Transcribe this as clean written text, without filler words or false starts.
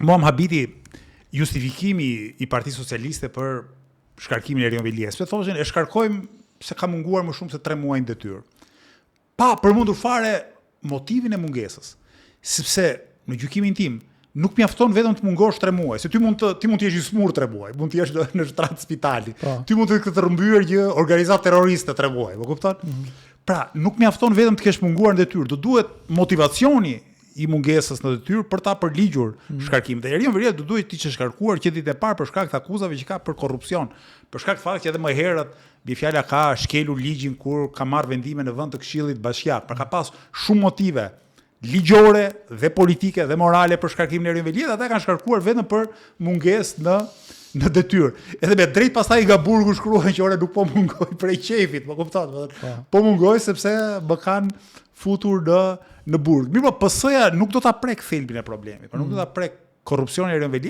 mua më habiti justifikimi i Partisë Socialiste për shkarkimin e Erion Velies. Se thoshin e shkarkojmë se ka munguar më shumë se 3 muaj në detyrë. Pa përmendur fare motivin e mungesës. Sepse në gjykimin tim nuk mjafton vetëm të mungosh 3 muaj, se ti mund të jesh i smur 3 muaj, mund të jesh në shtrat spitali. Ti mund të ketë rrëmbyer një organizatë terroriste 3 muaj, më kupton? Pra, nuk mjafton vetëm të kesh munguar në detyrë, do duhet motivacioni i mungesës në detyrë për ta përligjur shkarkimin. Dhe Erion Velies do duhet të ishte shkarkuar që ditën e parë për shkak të akuzave që ka për korrupsion, për shkak të faktit që edhe më herët mbi fjala ka shkelur ligjin kur ka marrë vendime në vend të Këshillit Bashkiak. Pra ka pas shumë motive ligjore dhe politike dhe morale për shkarkimin e Erion Velies, ata kanë shkarkuar vetëm për mungesë në detyrë. Edhe me drejt pastaj nga burgu shkruan që ora nuk po mungoj prej qefit, më kupton? Po mungoj sepse më kanë futur në burg. Mirë, PS-ja nuk do ta prek thelbin e problemit, por nuk do ta prek korrupsionin e Erion Velies.